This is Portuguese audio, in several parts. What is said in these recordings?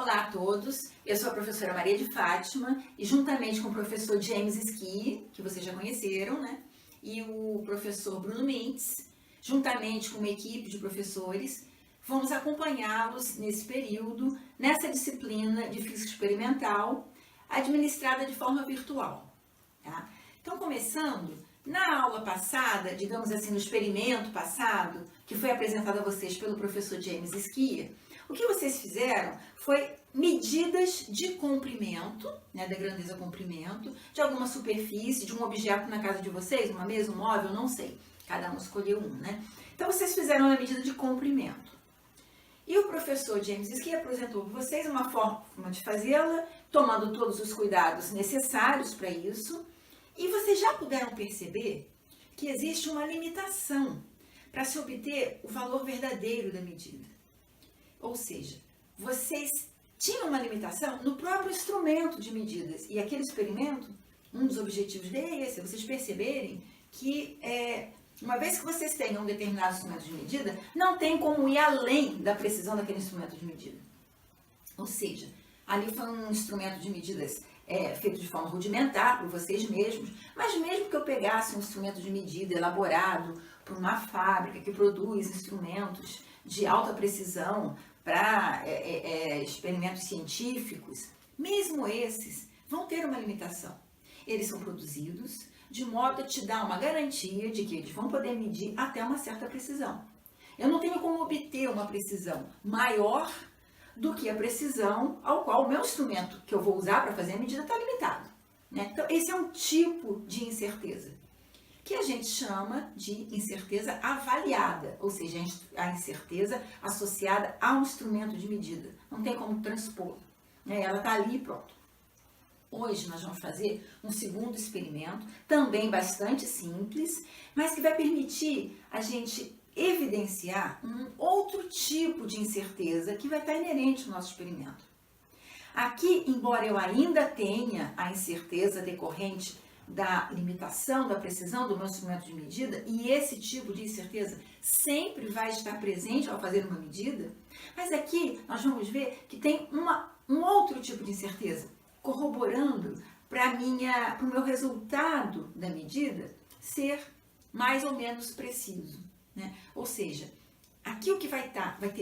Olá a todos, eu sou a professora Maria de Fátima e juntamente com o professor James Ski, que vocês já conheceram, né? E o professor Bruno Mintz, juntamente com uma equipe de professores, vamos acompanhá-los nesse período, nessa disciplina de Física Experimental, administrada de forma virtual. Tá? Então, começando, na aula passada, digamos assim, no experimento passado, que foi apresentado a vocês pelo professor James Ski, o que vocês fizeram foi medidas de comprimento, né, da grandeza comprimento, de alguma superfície, de um objeto na casa de vocês, uma mesa, um móvel, não sei. Cada um escolheu um, né? Então, vocês fizeram a medida de comprimento. E o professor James Ski apresentou para vocês uma forma de fazê-la, tomando todos os cuidados necessários para isso. E vocês já puderam perceber que existe uma limitação para se obter o valor verdadeiro da medida. Ou seja, vocês tinham uma limitação no próprio instrumento de medidas. E aquele experimento, um dos objetivos dele é esse, vocês perceberem que uma vez que vocês tenham um determinado instrumento de medida, não tem como ir além da precisão daquele instrumento de medida. Ou seja, ali foi um instrumento de medidas feito de forma rudimentar por vocês mesmos, mas mesmo que eu pegasse um instrumento de medida elaborado por uma fábrica que produz instrumentos de alta precisão para experimentos científicos, mesmo esses vão ter uma limitação. Eles são produzidos de modo a te dar uma garantia de que eles vão poder medir até uma certa precisão. Eu não tenho como obter uma precisão maior do que a precisão ao qual o meu instrumento que eu vou usar para fazer a medida está limitado. Né? Então, esse é um tipo de incerteza, que a gente chama de incerteza avaliada, ou seja, a incerteza associada a um instrumento de medida. Não tem como transpor, né? Ela está ali e pronto. Hoje nós vamos fazer um segundo experimento, também bastante simples, mas que vai permitir a gente evidenciar um outro tipo de incerteza que vai estar inerente no nosso experimento. Aqui, embora eu ainda tenha a incerteza decorrente da limitação, da precisão do meu instrumento de medida, e esse tipo de incerteza sempre vai estar presente ao fazer uma medida, mas aqui nós vamos ver que tem um outro tipo de incerteza, corroborando para o meu resultado da medida ser mais ou menos preciso. Né? Ou seja, aqui o que vai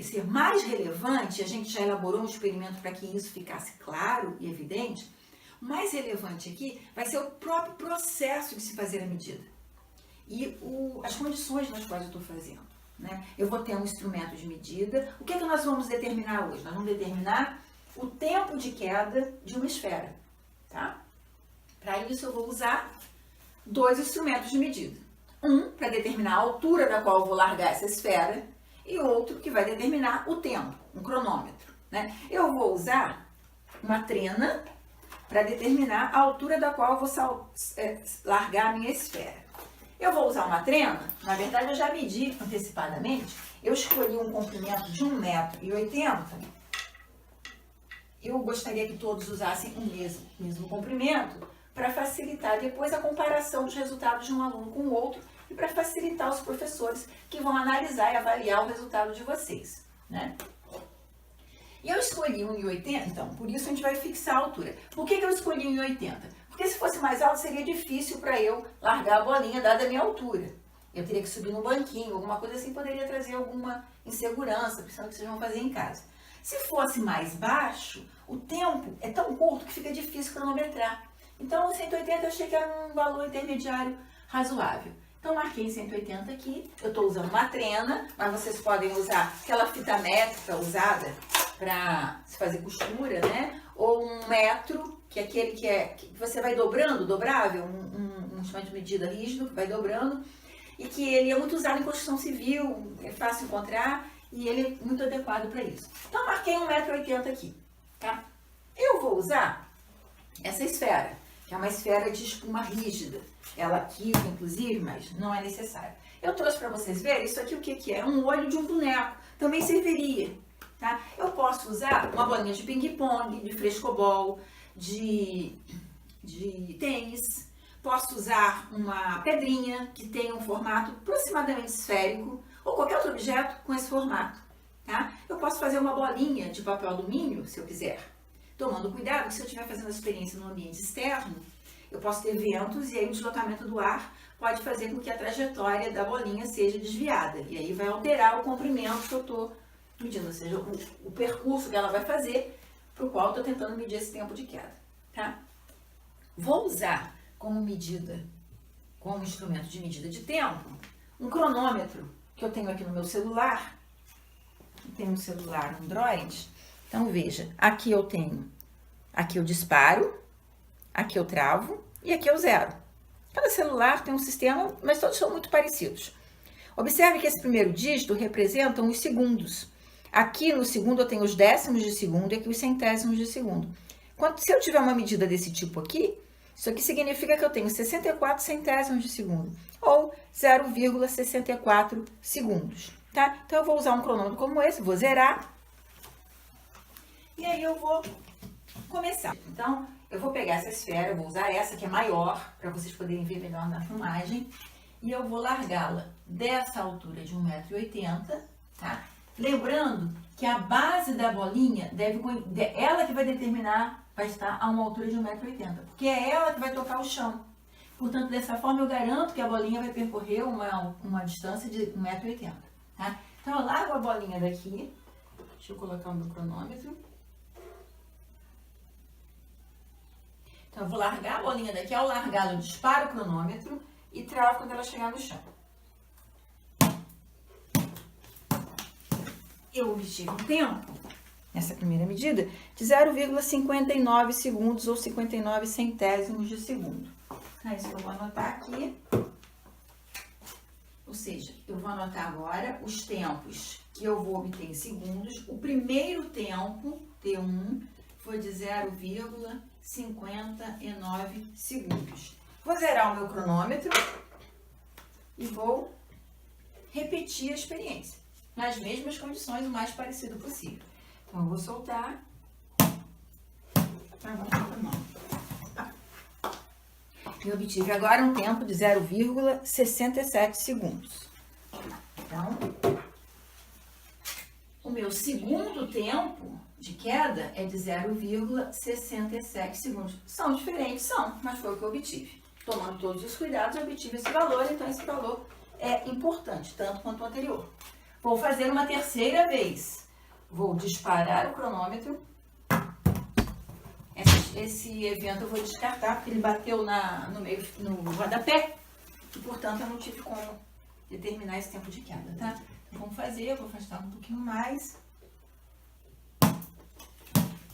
ser mais relevante, a gente já elaborou um experimento para que isso ficasse claro e evidente. O mais relevante aqui vai ser o próprio processo de se fazer a medida e as condições nas quais eu estou fazendo. Né? Eu vou ter um instrumento de medida. O que nós vamos determinar hoje? Nós vamos determinar o tempo de queda de uma esfera. Tá? Para isso eu vou usar dois instrumentos de medida. Um para determinar a altura da qual eu vou largar essa esfera e outro que vai determinar o tempo, um cronômetro. Né? Eu vou usar uma trena para determinar a altura da qual eu vou largar a minha esfera. Eu vou usar uma trena, na verdade eu já medi antecipadamente, eu escolhi um comprimento de 1,80 m. Eu gostaria que todos usassem o mesmo comprimento para facilitar depois a comparação dos resultados de um aluno com o outro e para facilitar os professores que vão analisar e avaliar o resultado de vocês. Né? E eu escolhi 1,80 m, então, por isso a gente vai fixar a altura. Por que eu escolhi 1,80 m? Porque se fosse mais alto seria difícil para eu largar a bolinha dada a minha altura. Eu teria que subir no banquinho, alguma coisa assim poderia trazer alguma insegurança, pensando que vocês vão fazer em casa. Se fosse mais baixo, o tempo é tão curto que fica difícil cronometrar. Então, 180 eu achei que era um valor intermediário razoável. Então, marquei 180 aqui. Eu estou usando uma trena, mas vocês podem usar aquela fita métrica usada para se fazer costura, né? Ou um metro, que é aquele que você vai dobrando, dobrável, um instrumento de medida rígido que vai dobrando, e que ele é muito usado em construção civil, é fácil encontrar, e ele é muito adequado para isso. Então, marquei 1,80 m aqui, tá? Eu vou usar essa esfera, que é uma esfera de espuma rígida. Ela quica, inclusive, mas não é necessário. Eu trouxe para vocês verem isso aqui, o que é? Um olho de um boneco. Também serviria, tá? Eu posso usar uma bolinha de ping-pong, de frescobol, de tênis. Posso usar uma pedrinha que tem um formato aproximadamente esférico, ou qualquer outro objeto com esse formato, tá? Eu posso fazer uma bolinha de papel alumínio, se eu quiser, tomando cuidado que se eu estiver fazendo a experiência no ambiente externo, eu posso ter ventos e aí o deslocamento do ar pode fazer com que a trajetória da bolinha seja desviada. E aí vai alterar o comprimento que eu estou medindo, ou seja, o percurso que ela vai fazer, para o qual eu estou tentando medir esse tempo de queda. Tá? Vou usar como medida, como instrumento de medida de tempo, um cronômetro que eu tenho aqui no meu celular. Eu tenho um celular Android. Então veja, aqui eu disparo, aqui eu travo e aqui eu zero. Cada celular tem um sistema, mas todos são muito parecidos. Observe que esse primeiro dígito representa os segundos. Aqui no segundo eu tenho os décimos de segundo e aqui os centésimos de segundo. Se eu tiver uma medida desse tipo aqui, isso aqui significa que eu tenho 64 centésimos de segundo, ou 0,64 segundos, tá? Então, eu vou usar um cronômetro como esse, vou zerar, e aí eu vou começar. Então, eu vou pegar essa esfera, eu vou usar essa que é maior, para vocês poderem ver melhor na filmagem, e eu vou largá-la dessa altura de 1,80 m, tá? Lembrando que a base da bolinha, ela que vai determinar, vai estar a uma altura de 1,80 m, porque é ela que vai tocar o chão. Portanto, dessa forma eu garanto que a bolinha vai percorrer uma distância de 1,80 m, tá? Então, eu largo a bolinha daqui, deixa eu colocar o meu cronômetro. Então, eu vou largar a bolinha daqui, ao largá-la eu disparo o cronômetro e travo quando ela chegar no chão. Eu obtive um tempo, nessa primeira medida, de 0,59 segundos ou 59 centésimos de segundo. É isso que eu vou anotar aqui. Ou seja, eu vou anotar agora os tempos que eu vou obter em segundos. O primeiro tempo, T1, foi de 0,59 segundos. Vou zerar o meu cronômetro e vou repetir a experiência, nas mesmas condições, o mais parecido possível. Então, eu vou soltar. E obtive agora um tempo de 0,67 segundos. Então, o meu segundo tempo de queda é de 0,67 segundos. São diferentes, são, mas foi o que eu obtive. Tomando todos os cuidados, eu obtive esse valor, então esse valor é importante, tanto quanto o anterior. Vou fazer uma terceira vez. Vou disparar o cronômetro. Esse evento eu vou descartar, porque ele bateu no rodapé. E, portanto, eu não tive como determinar esse tempo de queda, tá? Então, vamos fazer, eu vou afastar um pouquinho mais.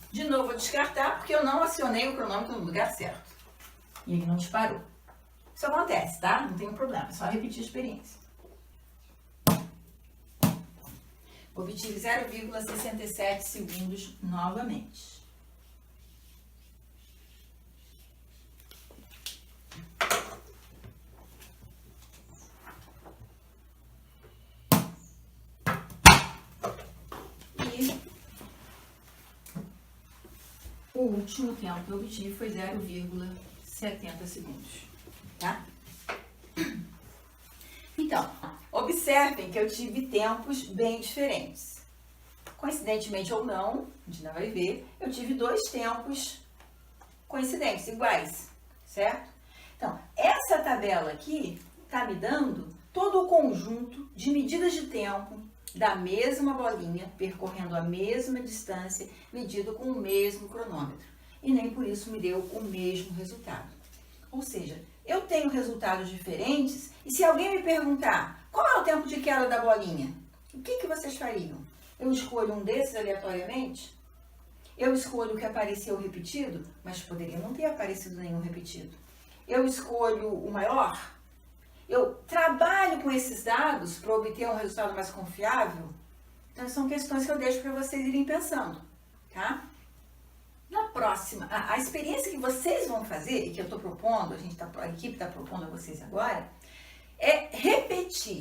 De novo, vou descartar, porque eu não acionei o cronômetro no lugar certo. E ele não disparou. Isso acontece, tá? Não tem problema, é só repetir a experiência. Obtive 0,67 segundos novamente. E o último tempo que eu obtive foi 0,70 segundos, tá? Então, observem que eu tive tempos bem diferentes. Coincidentemente ou não, a gente ainda vai ver, eu tive dois tempos coincidentes, iguais, certo? Então, essa tabela aqui está me dando todo o conjunto de medidas de tempo da mesma bolinha, percorrendo a mesma distância, medido com o mesmo cronômetro. E nem por isso me deu o mesmo resultado. Ou seja, eu tenho resultados diferentes e se alguém me perguntar qual é o tempo de queda da bolinha, o que vocês fariam? Eu escolho um desses aleatoriamente? Eu escolho o que apareceu repetido, mas poderia não ter aparecido nenhum repetido. Eu escolho o maior? Eu trabalho com esses dados para obter um resultado mais confiável? Então, são questões que eu deixo para vocês irem pensando, tá? Na próxima, a experiência que vocês vão fazer, e que eu estou propondo, a equipe está propondo a vocês agora, é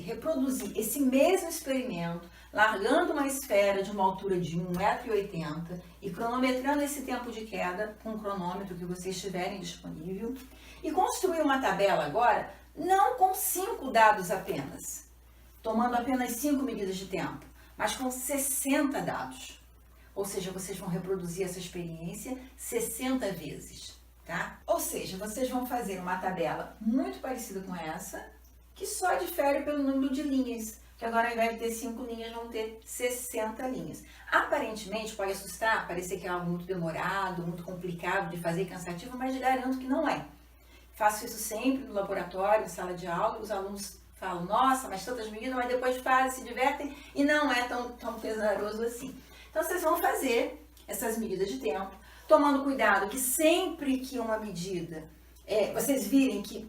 reproduzir esse mesmo experimento, largando uma esfera de uma altura de 1,80 m e cronometrando esse tempo de queda com o cronômetro que vocês tiverem disponível, e construir uma tabela agora, não com 5 dados apenas, tomando apenas 5 medidas de tempo, mas com 60 dados. Ou seja, vocês vão reproduzir essa experiência 60 vezes, tá? Ou seja, vocês vão fazer uma tabela muito parecida com essa, que só difere pelo número de linhas, que agora ao invés de ter 5 linhas, vão ter 60 linhas. Aparentemente pode assustar, parecer que é algo muito demorado, muito complicado de fazer e cansativo, mas garanto que não é. Faço isso sempre no laboratório, em sala de aula, os alunos falam, nossa, mas tantas medidas, mas depois fazem, se divertem e não é tão pesaroso assim. Então vocês vão fazer essas medidas de tempo, tomando cuidado que sempre que uma medida, vocês virem que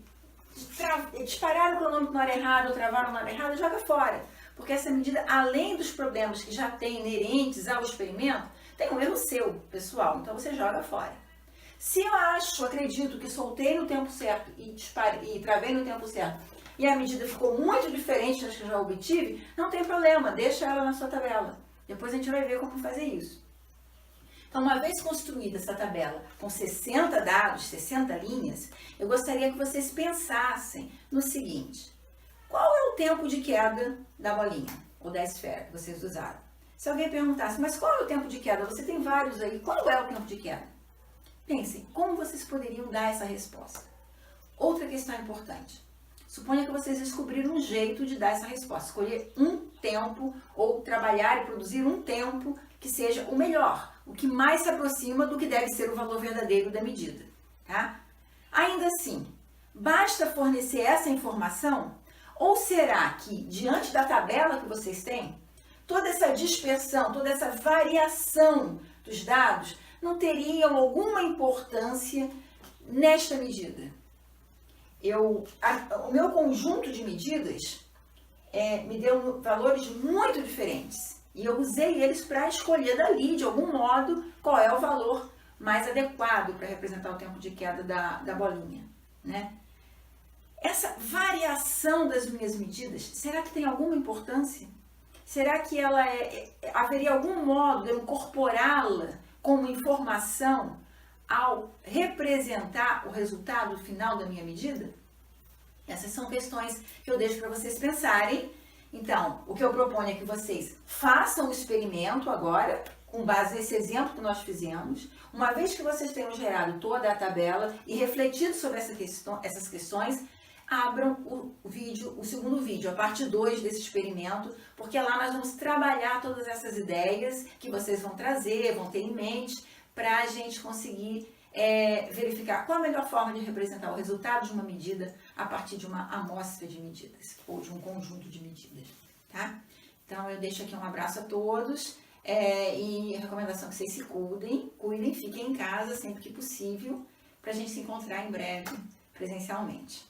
dispararam o cronômetro na hora errada ou travaram na hora errada, joga fora. Porque essa medida, além dos problemas que já tem inerentes ao experimento, tem um erro seu, pessoal, então você joga fora. Se eu acredito que soltei no tempo certo e travei no tempo certo, e a medida ficou muito diferente das que eu já obtive, não tem problema, deixa ela na sua tabela. Depois a gente vai ver como fazer isso. Então, uma vez construída essa tabela com 60 dados, 60 linhas, eu gostaria que vocês pensassem no seguinte: qual é o tempo de queda da bolinha ou da esfera que vocês usaram? Se alguém perguntasse, mas qual é o tempo de queda? Você tem vários aí, qual é o tempo de queda? Pensem, como vocês poderiam dar essa resposta? Outra questão importante. Suponha que vocês descobriram um jeito de dar essa resposta, escolher um tempo ou trabalhar e produzir um tempo que seja o melhor, o que mais se aproxima do que deve ser o valor verdadeiro da medida, tá? Ainda assim, basta fornecer essa informação? Ou será que, diante da tabela que vocês têm, toda essa dispersão, toda essa variação dos dados não teriam alguma importância nesta medida? O meu conjunto de medidas me deu valores muito diferentes e eu usei eles para escolher dali, de algum modo, qual é o valor mais adequado para representar o tempo de queda da bolinha, né? Essa variação das minhas medidas, será que tem alguma importância? Será que haveria algum modo de eu incorporá-la como informação ao representar o resultado final da minha medida? Essas são questões que eu deixo para vocês pensarem. Então, o que eu proponho é que vocês façam o experimento agora, com base nesse exemplo que nós fizemos. Uma vez que vocês tenham gerado toda a tabela e refletido sobre essas questões, abram o segundo vídeo, a parte 2 desse experimento, porque lá nós vamos trabalhar todas essas ideias que vocês vão trazer, vão ter em mente, para a gente conseguir verificar qual a melhor forma de representar o resultado de uma medida a partir de uma amostra de medidas, ou de um conjunto de medidas, tá? Então, eu deixo aqui um abraço a todos, e a recomendação é que vocês se cuidem, fiquem em casa sempre que possível, para a gente se encontrar em breve presencialmente.